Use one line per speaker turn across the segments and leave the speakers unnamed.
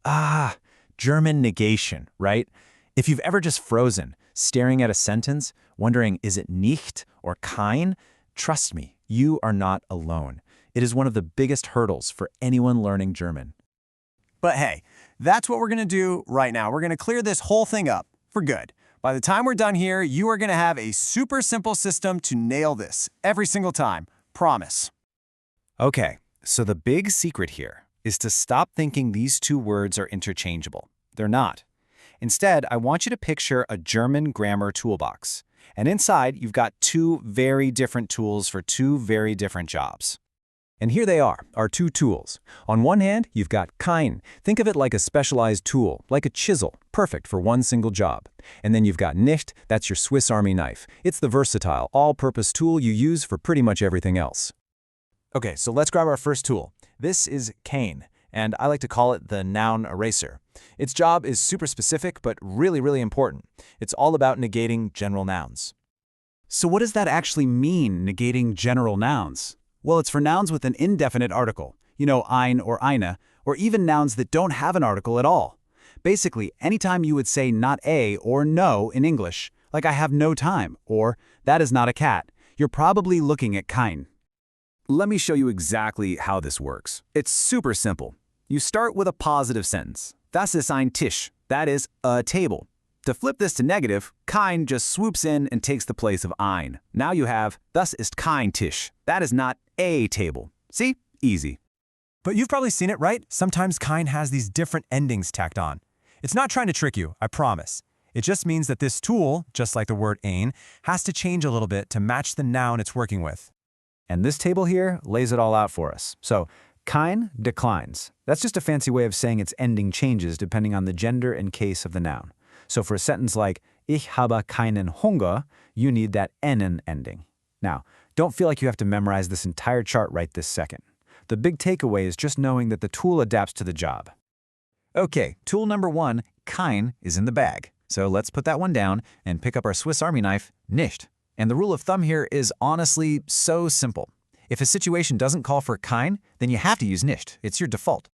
Ah, German negation, right? If you've ever just frozen, staring at a sentence, wondering is it nicht or kein, trust me, you are not alone. It is one of the biggest hurdles for anyone learning German.
But hey, that's what we're going to do right now. We're going to clear this whole thing up for good. By the time we're done here, you are going to have a super simple system to nail this every single time. Promise.
Okay, so the big secret here is to stop thinking these two words are interchangeable. They're not. Instead, I want you to picture a German grammar toolbox. And inside, you've got two very different tools for two very different jobs. And here they are, our two tools. On one hand, you've got kein. Think of it like a specialized tool, like a chisel, perfect for one single job. And then you've got nicht, that's your Swiss Army knife. It's the versatile, all-purpose tool you use for pretty much everything else.
Okay, so let's grab our first tool. This is kein, and I like to call it the noun eraser. Its job is super specific, but really, really important. It's all about negating general nouns.
So what does that actually mean, negating general nouns? Well, it's for nouns with an indefinite article, ein or eine, or even nouns that don't have an article at all. Basically, anytime you would say not a or no in English, like I have no time, or that is not a cat, you're probably looking at kein.
Let me show you exactly how this works. It's super simple. You start with a positive sentence. Das ist ein Tisch. That is a table. To flip this to negative, kein just swoops in and takes the place of ein. Now you have, das ist kein Tisch. That is not a table. See? Easy.
But you've probably seen it, right? Sometimes kein has these different endings tacked on. It's not trying to trick you, I promise. It just means that this tool, just like the word ein, has to change a little bit to match the noun it's working with.
And this table here lays it all out for us. So, kein declines. That's just a fancy way of saying its ending changes depending on the gender and case of the noun. So for a sentence like, ich habe keinen Hunger, you need that nen ending. Now, don't feel like you have to memorize this entire chart right this second. The big takeaway is just knowing that the tool adapts to the job.
Okay, tool number one, kein, is in the bag. So let's put that one down and pick up our Swiss Army knife, nicht. And the rule of thumb here is honestly so simple. If a situation doesn't call for kein, then you have to use nicht. It's your default.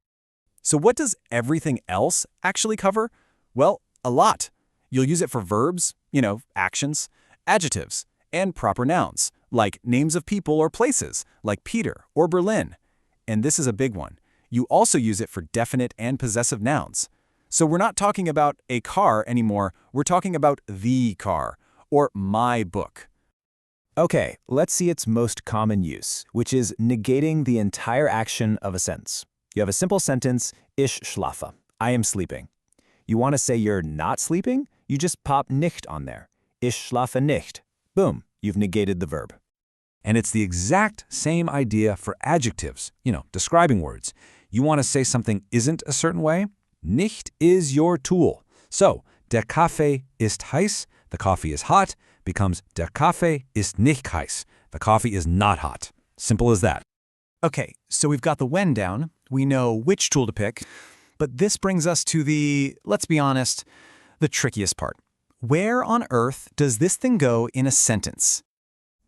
So what does everything else actually cover? Well, a lot. You'll use it for verbs, actions, adjectives, and proper nouns, like names of people or places, like Peter or Berlin. And this is a big one. You also use it for definite and possessive nouns. So we're not talking about a car anymore, we're talking about the car, or my book.
Okay, let's see its most common use, which is negating the entire action of a sentence. You have a simple sentence, ich schlafe, I am sleeping. You want to say you're not sleeping? You just pop nicht on there. Ich schlafe nicht. Boom, you've negated the verb.
And it's the exact same idea for adjectives, describing words. You want to say something isn't a certain way? Nicht is your tool. So, der Kaffee ist heiß, the coffee is hot, becomes der Kaffee ist nicht heiß, the coffee is not hot. Simple as that.
Okay, so we've got the when down, we know which tool to pick, but this brings us to the, let's be honest, the trickiest part. Where on earth does this thing go in a sentence?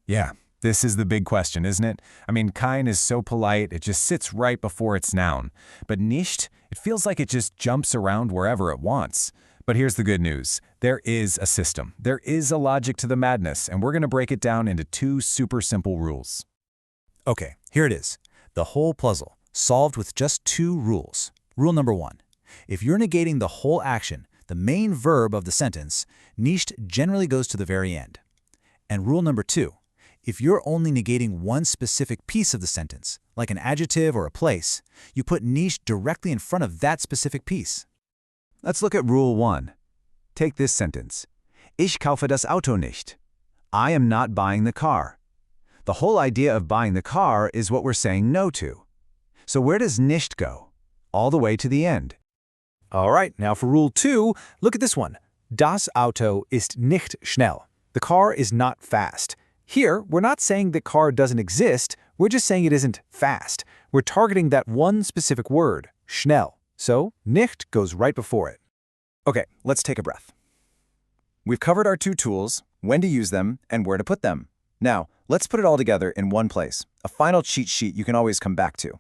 Yeah, this is the big question, isn't it? I mean, kein is so polite, it just sits right before its noun. But nicht, it feels like it just jumps around wherever it wants. But here's the good news. There is a system. There is a logic to the madness, and we're going to break it down into two super simple rules.
Okay, here it is. The whole puzzle, solved with just two rules. Rule number one. If you're negating the whole action, the main verb of the sentence, nicht generally goes to the very end. And rule number two. If you're only negating one specific piece of the sentence, like an adjective or a place, you put nicht directly in front of that specific piece. Let's look at rule one. Take this sentence. Ich kaufe das Auto nicht. I am not buying the car. The whole idea of buying the car is what we're saying no to. So where does nicht go? All the way to the end.
All right, now for rule two, look at this one. Das Auto ist nicht schnell. The car is not fast. Here, we're not saying the car doesn't exist, we're just saying it isn't fast. We're targeting that one specific word, schnell. So, nicht goes right before it.
Okay, let's take a breath. We've covered our two tools, when to use them, and where to put them. Now, let's put it all together in one place, a final cheat sheet you can always come back to.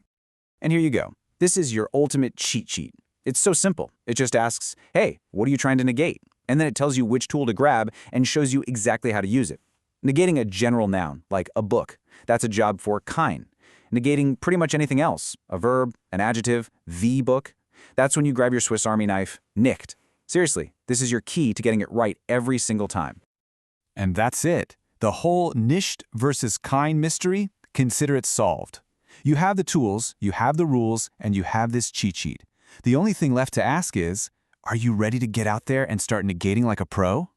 And here you go. This is your ultimate cheat sheet. It's so simple. It just asks, hey, what are you trying to negate? And then it tells you which tool to grab and shows you exactly how to use it. Negating a general noun, like a book, that's a job for kein. Negating pretty much anything else, a verb, an adjective, the book, that's when you grab your Swiss Army knife, Nicht. Seriously, this is your key to getting it right every single time.
And that's it. The whole Nicht versus Kein mystery, consider it solved. You have the tools, you have the rules, and you have this cheat sheet. The only thing left to ask is, are you ready to get out there and start negating like a pro?